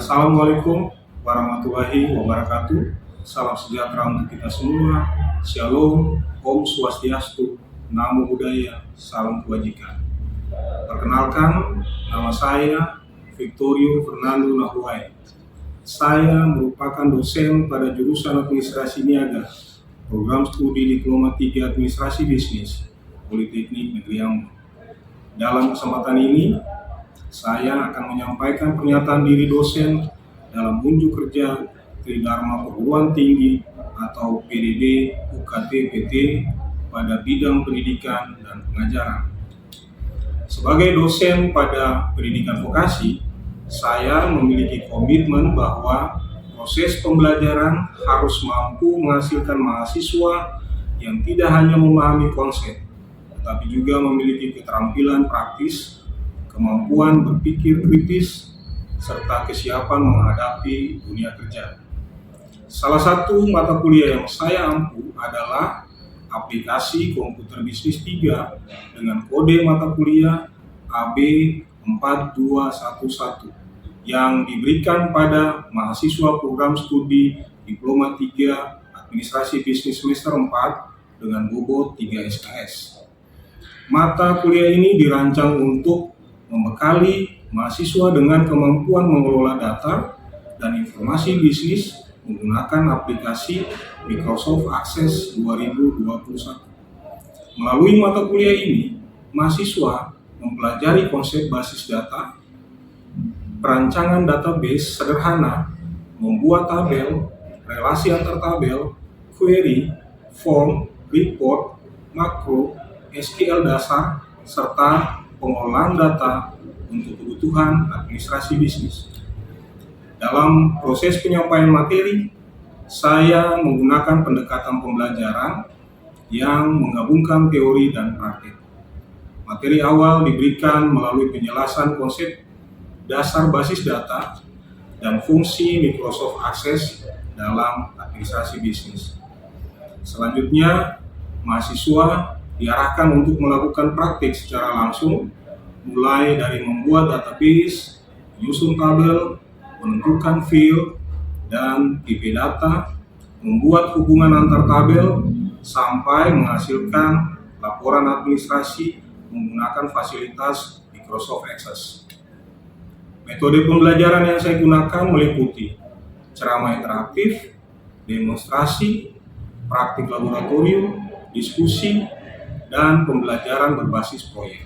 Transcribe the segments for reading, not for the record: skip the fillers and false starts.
Assalamualaikum warahmatullahi wabarakatuh. Salam sejahtera untuk kita semua. Shalom, Om Swastiastu, Namo Buddhaya, Salam Kebajikan. Perkenalkan, nama saya Victorio Fernando Nahuai. Saya merupakan dosen pada jurusan Administrasi Niaga, Program Studi Diploma 3 Administrasi Bisnis, Politeknik Negeri Ambon. Dalam kesempatan ini, saya akan menyampaikan pernyataan diri dosen dalam unjuk kerja Tridharma Perguruan Tinggi atau PDB UKT PT pada bidang pendidikan dan pengajaran. Sebagai dosen pada pendidikan vokasi, saya memiliki komitmen bahwa proses pembelajaran harus mampu menghasilkan mahasiswa yang tidak hanya memahami konsep, tetapi juga memiliki keterampilan praktis, kemampuan berpikir kritis, serta kesiapan menghadapi dunia kerja. Salah satu mata kuliah yang saya ampu adalah aplikasi komputer bisnis 3 dengan kode mata kuliah AB4211 yang diberikan pada mahasiswa program studi Diploma 3 Administrasi Bisnis semester 4 dengan bobot 3 SKS. Mata kuliah ini dirancang untuk membekali mahasiswa dengan kemampuan mengelola data dan informasi bisnis menggunakan aplikasi Microsoft Access 2021. Melalui mata kuliah ini, mahasiswa mempelajari konsep basis data, perancangan database sederhana, membuat tabel, relasi antar tabel, query, form, report, makro, SQL dasar, serta pengolahan data untuk kebutuhan administrasi bisnis. Dalam proses penyampaian materi, saya menggunakan pendekatan pembelajaran yang menggabungkan teori dan praktik. Materi awal diberikan melalui penjelasan konsep dasar basis data dan fungsi Microsoft Access dalam administrasi bisnis. Selanjutnya, mahasiswa diarahkan untuk melakukan praktik secara langsung, mulai dari membuat database, menyusun tabel, menentukan field dan tipe data, membuat hubungan antar tabel, sampai menghasilkan laporan administrasi menggunakan fasilitas Microsoft Access. Metode pembelajaran yang saya gunakan meliputi ceramah interaktif, demonstrasi, praktik laboratorium, diskusi, dan pembelajaran berbasis proyek.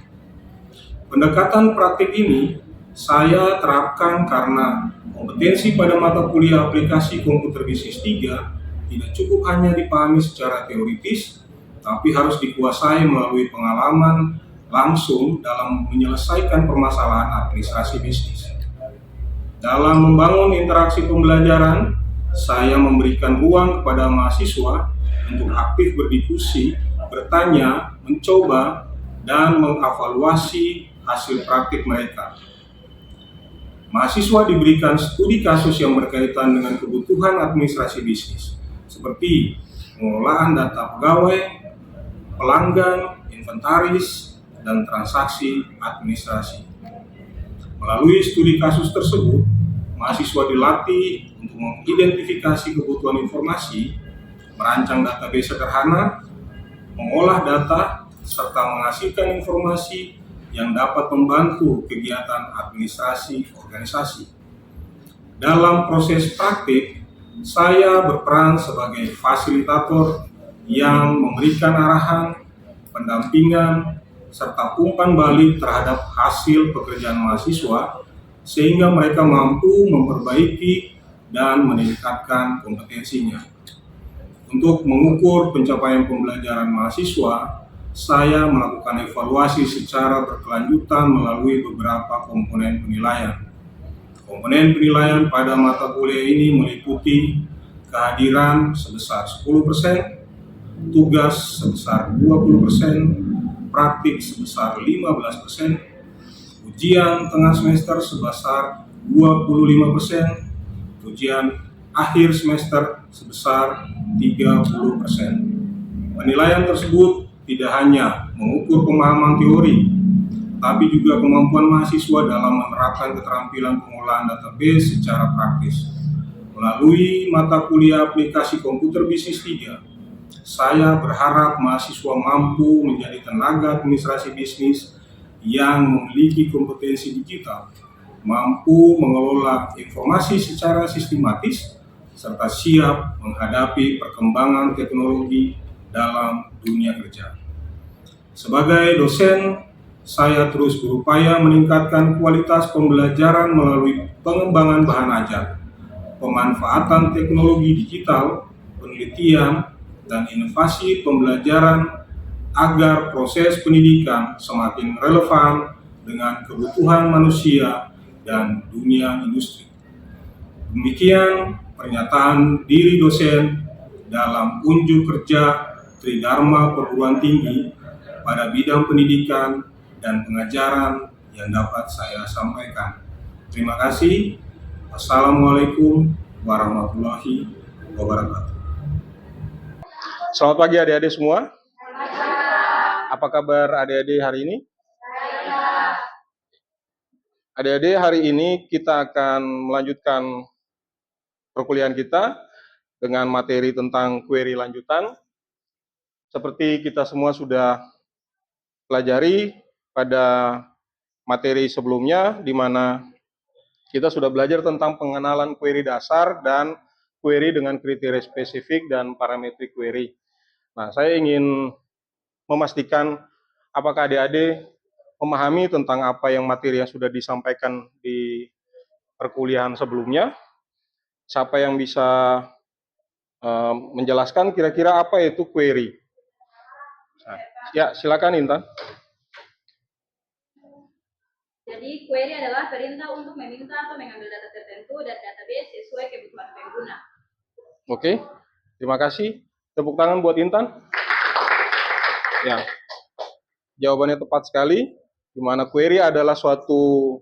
Pendekatan praktik ini saya terapkan karena kompetensi pada mata kuliah aplikasi komputer bisnis 3 tidak cukup hanya dipahami secara teoritis, tapi harus dikuasai melalui pengalaman langsung dalam menyelesaikan permasalahan administrasi bisnis. Dalam membangun interaksi pembelajaran, saya memberikan ruang kepada mahasiswa untuk aktif berdiskusi, bertanya, mencoba, dan mengevaluasi hasil praktik mereka. Mahasiswa diberikan studi kasus yang berkaitan dengan kebutuhan administrasi bisnis, seperti pengolahan data pegawai, pelanggan, inventaris, dan transaksi administrasi. Melalui studi kasus tersebut, mahasiswa dilatih untuk mengidentifikasi kebutuhan informasi, merancang database sederhana, mengolah data, serta menghasilkan informasi yang dapat membantu kegiatan administrasi organisasi. Dalam proses praktik, saya berperan sebagai fasilitator yang memberikan arahan, pendampingan, serta umpan balik terhadap hasil pekerjaan mahasiswa sehingga mereka mampu memperbaiki dan meningkatkan kompetensinya. Untuk mengukur pencapaian pembelajaran mahasiswa, saya melakukan evaluasi secara berkelanjutan melalui beberapa komponen penilaian. Komponen penilaian pada mata kuliah ini meliputi kehadiran sebesar 10%, tugas sebesar 20%, praktik sebesar 15%, ujian tengah semester sebesar 25%, ujian akhir semester sebesar 30%. Penilaian tersebut tidak hanya mengukur pemahaman teori, tapi juga kemampuan mahasiswa dalam menerapkan keterampilan pengolahan database secara praktis. Melalui mata kuliah aplikasi komputer bisnis 3, saya berharap mahasiswa mampu menjadi tenaga administrasi bisnis yang memiliki kompetensi digital, mampu mengelola informasi secara sistematis, serta siap menghadapi perkembangan teknologi dalam dunia kerja. Sebagai dosen, saya terus berupaya meningkatkan kualitas pembelajaran melalui pengembangan bahan ajar, pemanfaatan teknologi digital, penelitian, dan inovasi pembelajaran agar proses pendidikan semakin relevan dengan kebutuhan manusia dan dunia industri. Demikian pernyataan diri dosen dalam unjuk kerja Tridharma Perguruan Tinggi pada bidang pendidikan dan pengajaran yang dapat saya sampaikan. Terima kasih. Assalamualaikum warahmatullahi wabarakatuh. Selamat pagi adik-adik semua. Apa kabar adik-adik hari ini? Adik-adik, hari ini kita akan melanjutkan perkuliahan kita dengan materi tentang query lanjutan. Seperti kita semua sudah pelajari pada materi sebelumnya, di mana kita sudah belajar tentang pengenalan query dasar dan query dengan kriteria spesifik dan parametrik query. Nah, saya ingin memastikan apakah adik-adik memahami tentang apa yang materi yang sudah disampaikan di perkuliahan sebelumnya. Siapa yang bisa menjelaskan kira-kira apa itu query? Nah, ya, silakan Intan. Jadi query adalah perintah untuk meminta atau mengambil data tertentu dari database sesuai kebutuhan pengguna. Oke, terima kasih. Tepuk tangan buat Intan. Ya, jawabannya tepat sekali. Di mana query adalah suatu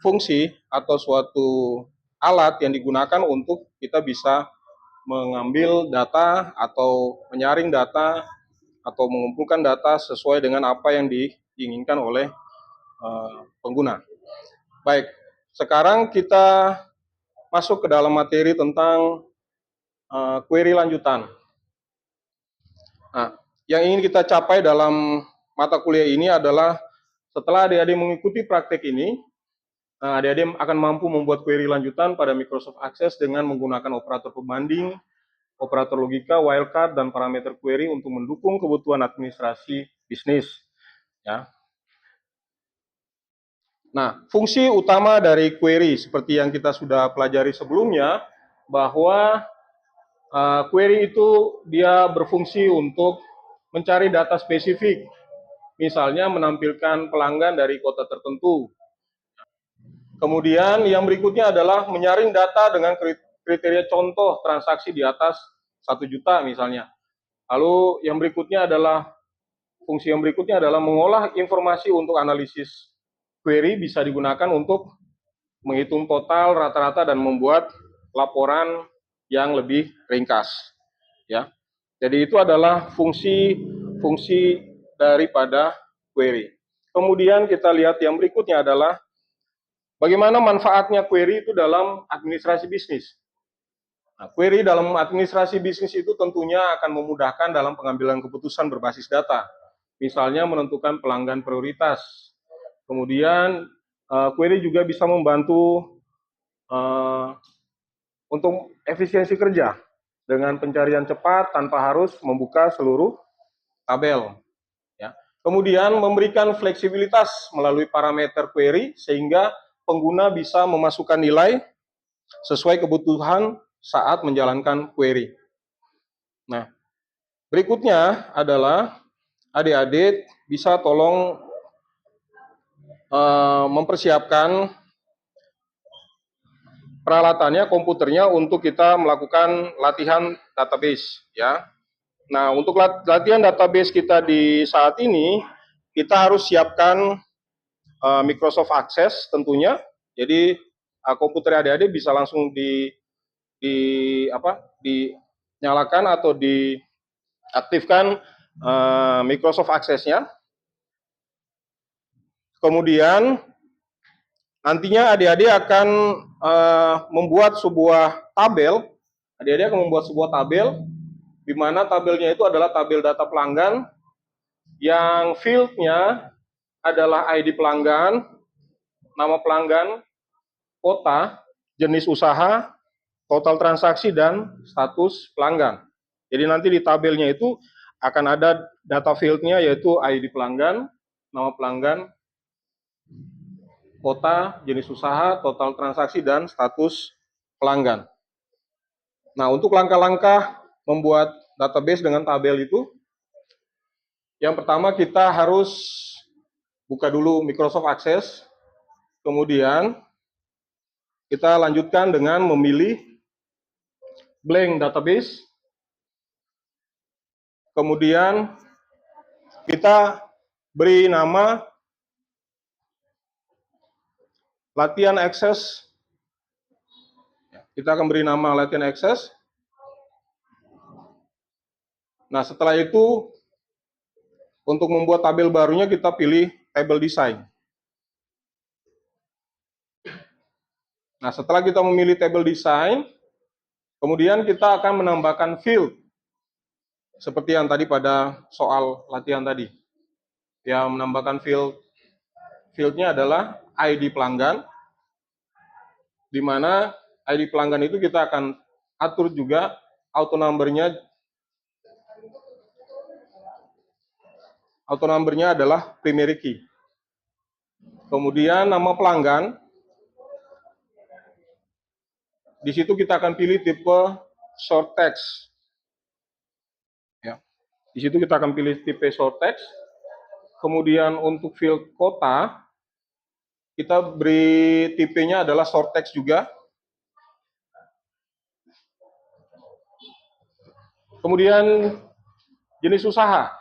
fungsi atau suatu alat yang digunakan untuk kita bisa mengambil data atau menyaring data atau mengumpulkan data sesuai dengan apa yang diinginkan oleh pengguna. Baik, sekarang kita masuk ke dalam materi tentang query lanjutan. Nah, yang ingin kita capai dalam mata kuliah ini adalah setelah adik-adik mengikuti praktek ini, adik-adik akan mampu membuat query lanjutan pada Microsoft Access dengan menggunakan operator pembanding, operator logika, wildcard, dan parameter query untuk mendukung kebutuhan administrasi bisnis. Ya. Nah, fungsi utama dari query seperti yang kita sudah pelajari sebelumnya, bahwa query itu dia berfungsi untuk mencari data spesifik, misalnya menampilkan pelanggan dari kota tertentu. Kemudian yang berikutnya adalah menyaring data dengan kriteria contoh transaksi di atas 1 juta misalnya. Lalu yang berikutnya adalah, fungsi yang berikutnya adalah mengolah informasi untuk analisis query, bisa digunakan untuk menghitung total, rata-rata, dan membuat laporan yang lebih ringkas. Ya, jadi itu adalah fungsi daripada query. Kemudian kita lihat yang berikutnya adalah bagaimana manfaatnya query itu dalam administrasi bisnis. Nah, query dalam administrasi bisnis itu tentunya akan memudahkan dalam pengambilan keputusan berbasis data. Misalnya menentukan pelanggan prioritas. Kemudian query juga bisa membantu untuk efisiensi kerja dengan pencarian cepat tanpa harus membuka seluruh tabel. Ya. Kemudian memberikan fleksibilitas melalui parameter query sehingga pengguna bisa memasukkan nilai sesuai kebutuhan saat menjalankan query. Nah, berikutnya adalah adik-adik bisa tolong mempersiapkan peralatannya, komputernya untuk kita melakukan latihan database, ya. Nah, untuk latihan database kita di saat ini, kita harus siapkan Microsoft Access tentunya. Jadi komputer adik-adik bisa langsung dinyalakan atau diaktifkan Microsoft Access-nya. Kemudian nantinya adik-adik akan membuat sebuah tabel. Adik-adik akan membuat sebuah tabel, di mana tabelnya itu adalah tabel data pelanggan, yang field-nya adalah ID pelanggan, nama pelanggan, kota, jenis usaha, total transaksi, dan status pelanggan. Jadi nanti di tabelnya itu akan ada data field-nya, yaitu ID pelanggan, nama pelanggan, kota, jenis usaha, total transaksi, dan status pelanggan. Nah, untuk langkah-langkah membuat database dengan tabel itu, yang pertama kita harus buka dulu Microsoft Access, kemudian kita lanjutkan dengan memilih blank database, kemudian kita beri nama latihan access. Kita akan beri nama latihan access. Nah, setelah itu untuk membuat tabel barunya kita pilih table design. Nah, setelah kita memilih table design, kemudian kita akan menambahkan field. Seperti yang tadi pada soal latihan tadi. Yang menambahkan field-nya adalah ID pelanggan, di mana ID pelanggan itu kita akan atur juga auto number-nya adalah primary key. Kemudian nama pelanggan, di situ kita akan pilih tipe short text. Ya. Di situ kita akan pilih tipe short text. Kemudian untuk field kota, kita beri tipenya adalah short text juga. Kemudian jenis usaha,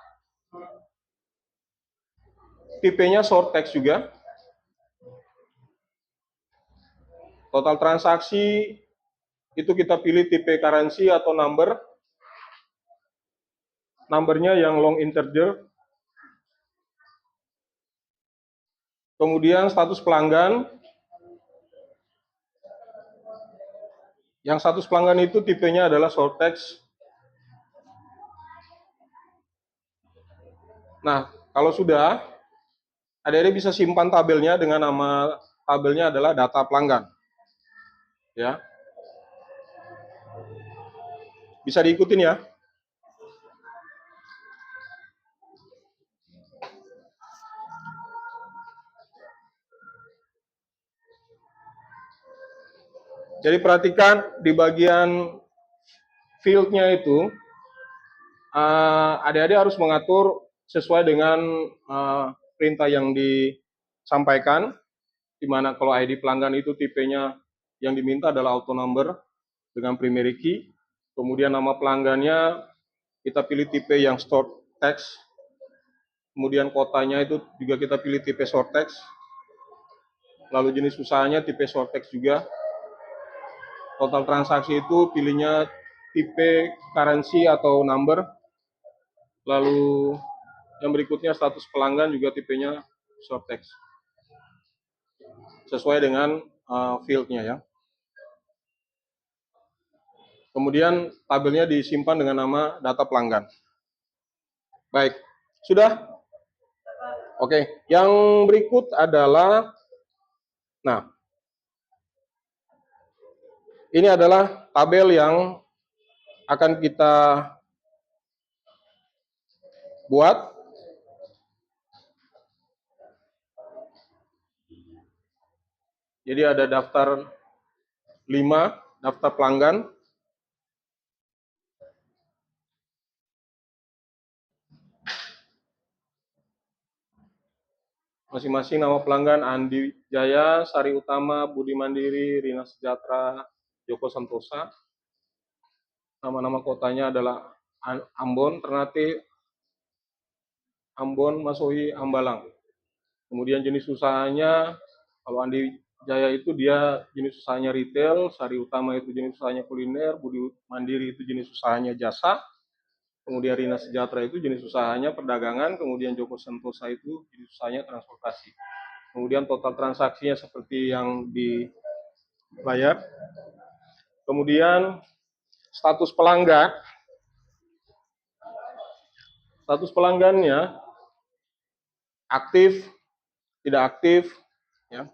tipenya short text juga. Total transaksi, itu kita pilih tipe currency atau number. Numbernya yang long integer. Kemudian status pelanggan. Yang status pelanggan itu tipenya adalah short text. Nah, kalau sudah, adik-adik bisa simpan tabelnya dengan nama tabelnya adalah data pelanggan. Ya. Bisa diikutin ya. Jadi perhatikan di bagian field-nya itu, adik-adik harus mengatur sesuai dengan perintah yang disampaikan, di mana kalau ID pelanggan itu tipenya yang diminta adalah auto number dengan primary key, kemudian nama pelanggannya kita pilih tipe yang short text, kemudian kotanya itu juga kita pilih tipe short text, lalu jenis usahanya tipe short text juga, total transaksi itu pilihnya tipe currency atau number, lalu yang berikutnya status pelanggan juga tipenya short text. Sesuai dengan field-nya ya. Kemudian tabelnya disimpan dengan nama data pelanggan. Baik, sudah? Oke, yang berikut adalah, nah, ini adalah tabel yang akan kita buat. Jadi ada daftar 5, daftar pelanggan. Masing-masing nama pelanggan Andi Jaya, Sari Utama, Budi Mandiri, Rina Sejahtera, Joko Santosa. Nama-nama kotanya adalah Ambon, Ternate, Ambon, Masohi, Hambalang. Kemudian jenis usahanya, kalau Andi Jaya itu dia jenis usahanya retail, Sari Utama itu jenis usahanya kuliner, Budi Mandiri itu jenis usahanya jasa, kemudian Rina Sejahtera itu jenis usahanya perdagangan, kemudian Joko Santosa itu jenis usahanya transportasi. kemudian total transaksinya seperti yang di layar. Kemudian status pelanggan, status pelanggannya aktif, tidak aktif, ya.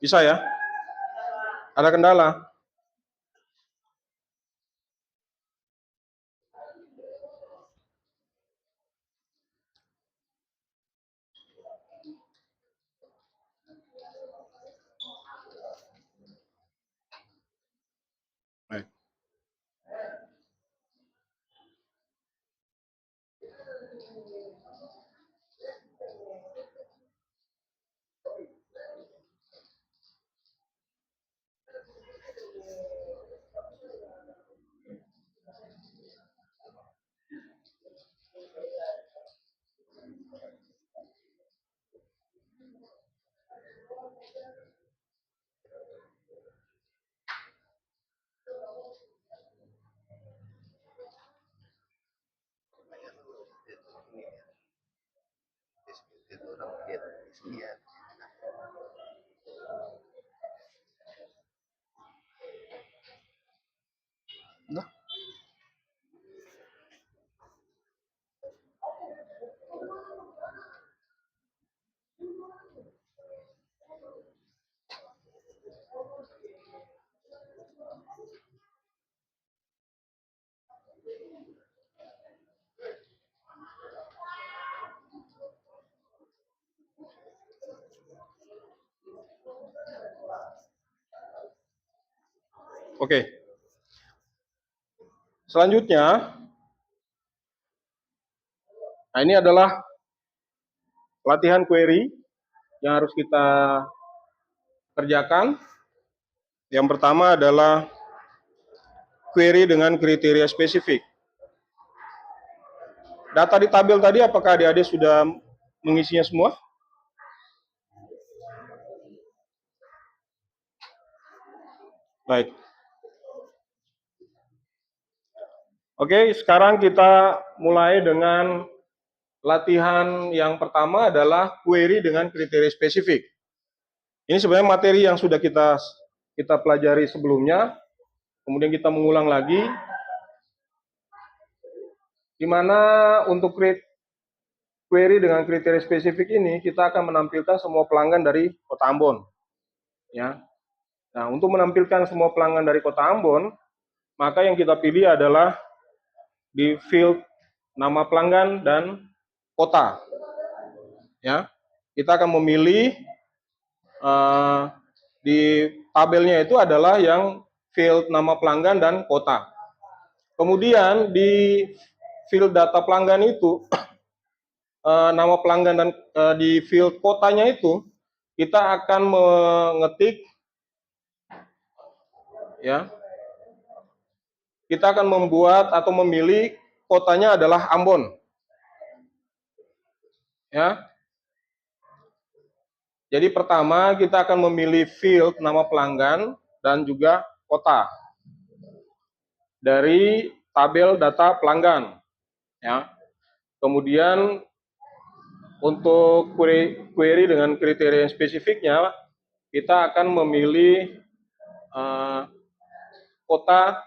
Bisa ya? Ada kendala? Baik. Oke. Selanjutnya, nah ini adalah latihan query yang harus kita kerjakan. Yang pertama adalah query dengan kriteria spesifik. Data di tabel tadi apakah adik-adik sudah mengisinya semua? Baik. Oke, sekarang kita mulai dengan latihan yang pertama adalah query dengan kriteria spesifik. Ini sebenarnya materi yang sudah kita pelajari sebelumnya, kemudian kita mengulang lagi, di mana untuk query dengan kriteria spesifik ini kita akan menampilkan semua pelanggan dari Kota Ambon. Ya. Nah, untuk menampilkan semua pelanggan dari Kota Ambon, maka yang kita pilih adalah di field nama pelanggan dan kota. Ya, kita akan memilih di tabelnya itu adalah yang field nama pelanggan dan kota. Kemudian di field data pelanggan itu nama pelanggan dan di field kotanya itu kita akan mengetik, ya. Kita akan membuat atau memilih kotanya adalah Ambon. Ya. Jadi pertama kita akan memilih field nama pelanggan dan juga kota dari tabel data pelanggan. Ya. Kemudian untuk query dengan kriteria yang spesifiknya, kita akan memilih kota,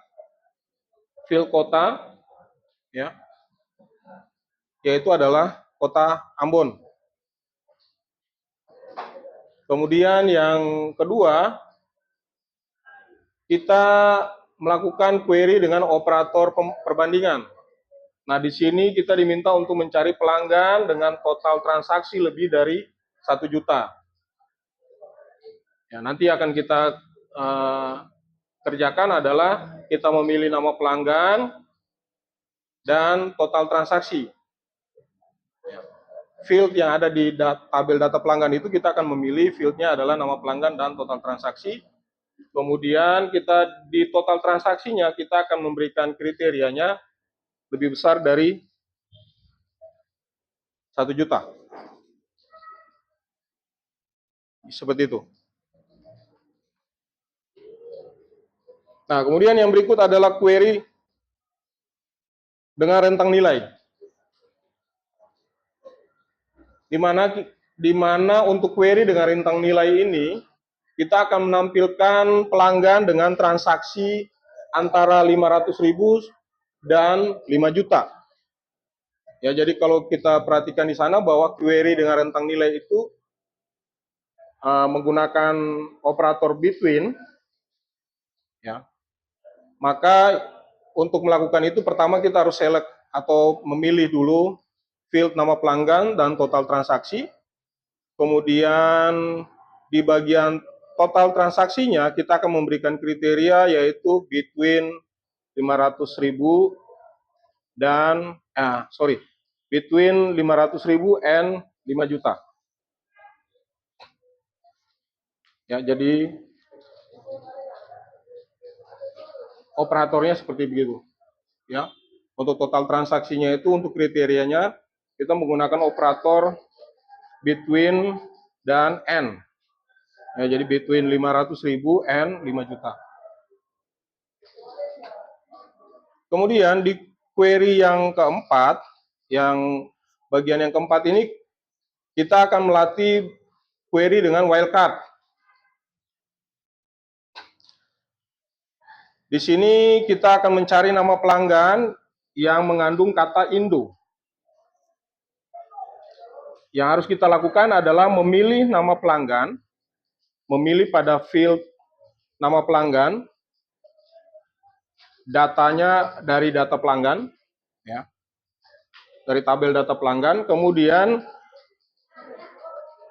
field kota, ya, yaitu adalah Kota Ambon. Kemudian yang kedua, kita melakukan query dengan operator perbandingan. Nah, di sini kita diminta untuk mencari pelanggan dengan total transaksi lebih dari 1 juta. Ya, nanti akan kita kerjakan adalah kita memilih nama pelanggan dan total transaksi. Field yang ada di tabel data pelanggan itu kita akan memilih fieldnya adalah nama pelanggan dan total transaksi. Kemudian kita di total transaksinya kita akan memberikan kriterianya lebih besar dari 1 juta. Seperti itu. Nah, kemudian yang berikut adalah query dengan rentang nilai. Di mana untuk query dengan rentang nilai ini, kita akan menampilkan pelanggan dengan transaksi antara 500.000 dan 5 juta. Ya, jadi kalau kita perhatikan di sana bahwa query dengan rentang nilai itu menggunakan operator between, ya. Maka untuk melakukan itu pertama kita harus select atau memilih dulu field nama pelanggan dan total transaksi. Kemudian di bagian total transaksinya kita akan memberikan kriteria yaitu between 500.000 dan between 500.000 and 5 juta. Ya, jadi operatornya seperti begitu. Ya. Untuk total transaksinya itu untuk kriterianya kita menggunakan operator between dan and. Ya, jadi between 500.000 and 5 juta. Kemudian di query yang keempat, yang bagian yang keempat ini kita akan melatih query dengan wildcard. Di sini kita akan mencari nama pelanggan yang mengandung kata Indo. Yang harus kita lakukan adalah memilih nama pelanggan, memilih pada field nama pelanggan, datanya dari data pelanggan, ya, dari tabel data pelanggan. Kemudian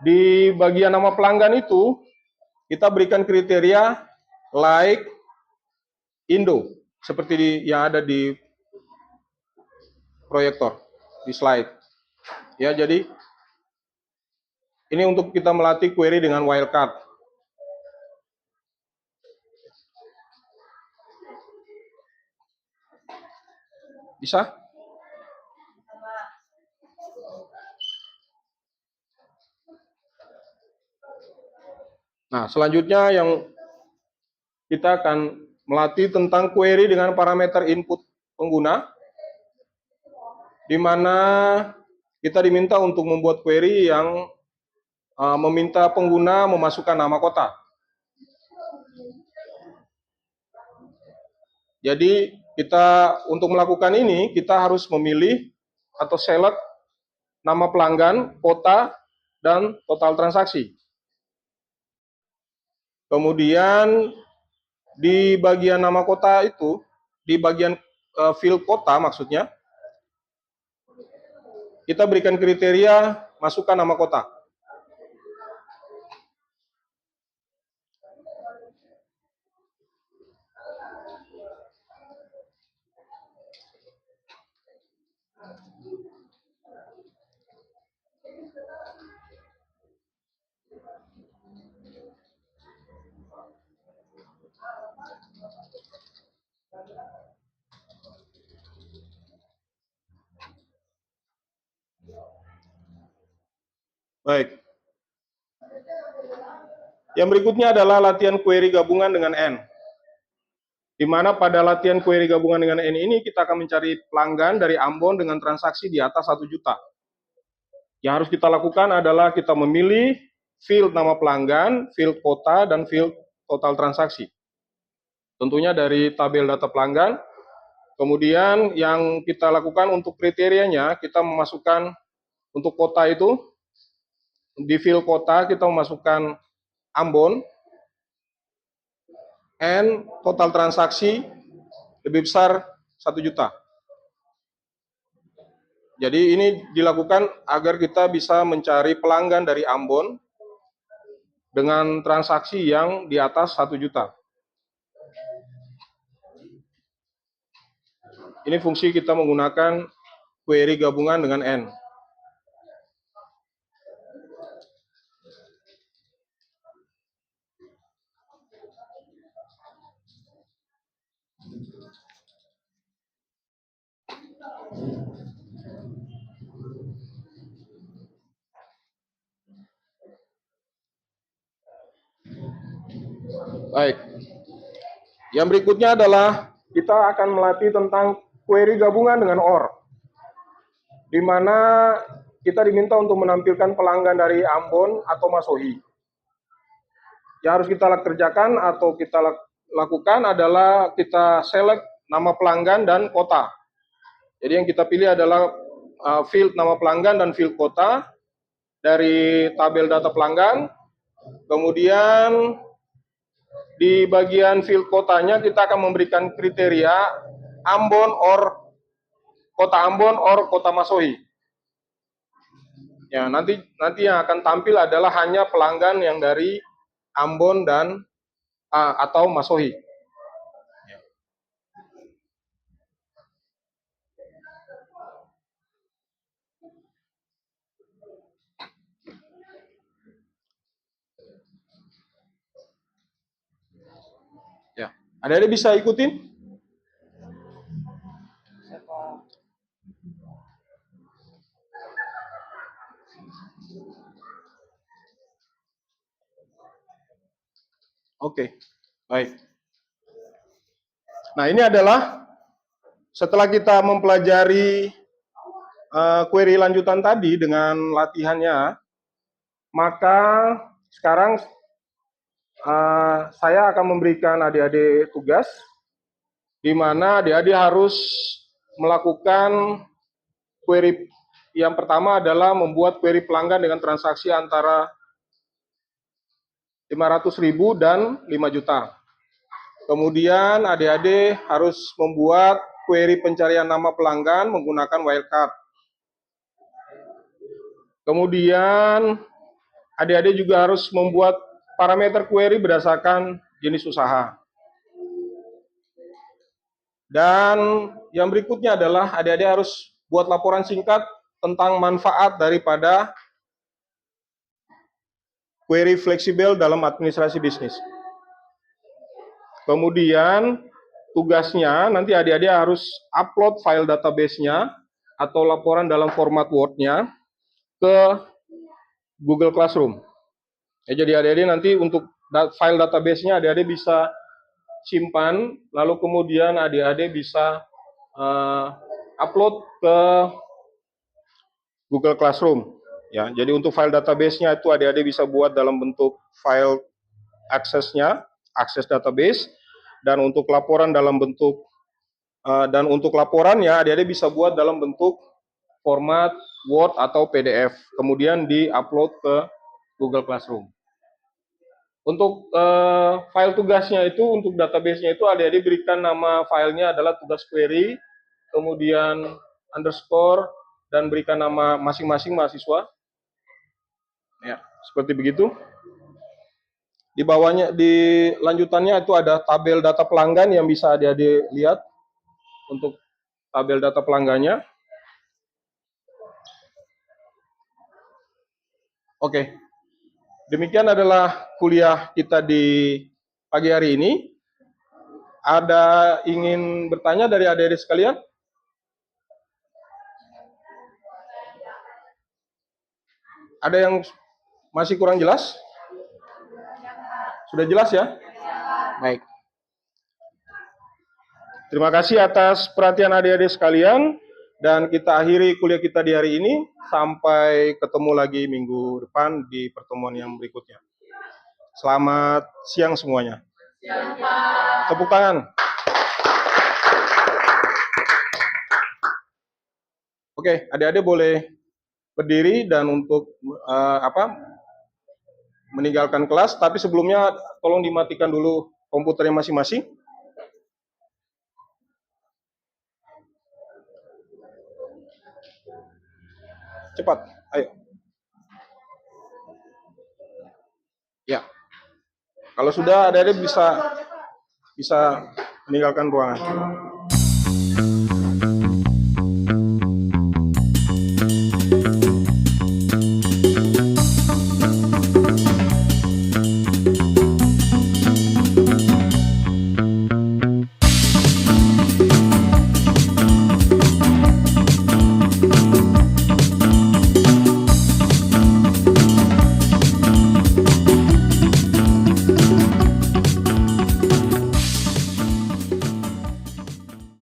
di bagian nama pelanggan itu kita berikan kriteria like Indo seperti yang ada di proyektor di slide. Ya, jadi ini untuk kita melatih query dengan wildcard. Bisa? Nah, selanjutnya yang kita akan melatih tentang query dengan parameter input pengguna, di mana kita diminta untuk membuat query yang meminta pengguna memasukkan nama kota. Jadi kita untuk melakukan ini kita harus memilih atau select nama pelanggan, kota, dan total transaksi. Kemudian di bagian nama kota itu, di bagian field kota maksudnya, kita berikan kriteria masukkan nama kota. Baik. Yang berikutnya adalah latihan query gabungan dengan N. Di mana pada latihan query gabungan dengan N ini kita akan mencari pelanggan dari Ambon dengan transaksi di atas 1 juta. Yang harus kita lakukan adalah kita memilih field nama pelanggan, field kota, dan field total transaksi. Tentunya dari tabel data pelanggan. Kemudian yang kita lakukan untuk kriterianya, kita memasukkan untuk kota itu, di field kota kita memasukkan Ambon, and total transaksi lebih besar 1 juta. Jadi ini dilakukan agar kita bisa mencari pelanggan dari Ambon dengan transaksi yang di atas 1 juta. Ini fungsi kita menggunakan query gabungan dengan N. Baik. Yang berikutnya adalah kita akan melatih tentang query gabungan dengan OR, di mana kita diminta untuk menampilkan pelanggan dari Ambon atau Masohi. Yang harus kita kerjakan atau kita lakukan adalah kita select nama pelanggan dan kota. Jadi yang kita pilih adalah field nama pelanggan dan field kota dari tabel data pelanggan. Kemudian di bagian field kotanya kita akan memberikan kriteria Ambon or kota Masohi. Ya, nanti yang akan tampil adalah hanya pelanggan yang dari Ambon dan atau Masohi. Ya, ada bisa ikutin? Oke, baik. Nah, ini adalah setelah kita mempelajari query lanjutan tadi dengan latihannya, maka sekarang saya akan memberikan adik-adik tugas, di mana adik-adik harus melakukan query. Yang pertama adalah membuat query pelanggan dengan transaksi antara 500.000 dan 5 juta. Kemudian adik-adik harus membuat query pencarian nama pelanggan menggunakan wildcard. Kemudian adik-adik juga harus membuat parameter query berdasarkan jenis usaha. Dan yang berikutnya adalah adik-adik harus buat laporan singkat tentang manfaat daripada query fleksibel dalam administrasi bisnis. Kemudian tugasnya nanti adik-adik harus upload file database-nya atau laporan dalam format Word-nya ke Google Classroom. Ya, jadi adik-adik nanti untuk file database-nya adik-adik bisa simpan, lalu kemudian adik-adik bisa upload ke Google Classroom. Ya, jadi untuk file database-nya itu adik-adik bisa buat dalam bentuk file aksesnya, akses database, dan untuk laporan dalam bentuk laporannya adik-adik bisa buat dalam bentuk format Word atau PDF, kemudian di-upload ke Google Classroom. Untuk file tugasnya itu, untuk database-nya itu adik-adik berikan nama filenya adalah tugas query, kemudian underscore, dan berikan nama masing-masing mahasiswa. Ya, seperti begitu. Di bawahnya, di lanjutannya itu ada tabel data pelanggan yang bisa adik-adik lihat untuk tabel data pelanggannya. Oke, demikian adalah kuliah kita di pagi hari ini. Ada ingin bertanya dari adik-adik sekalian? Ada yang masih kurang jelas? Sudah jelas ya? Baik. Terima kasih atas perhatian adik-adik sekalian, dan kita akhiri kuliah kita di hari ini. Sampai ketemu lagi minggu depan di pertemuan yang berikutnya. Selamat siang semuanya. Tepuk tangan. Oke, adik-adik boleh berdiri dan untuk meninggalkan kelas, tapi sebelumnya tolong dimatikan dulu komputernya masing-masing. Cepat, ayo. Ya. Kalau sudah adik-adik bisa meninggalkan ruangan.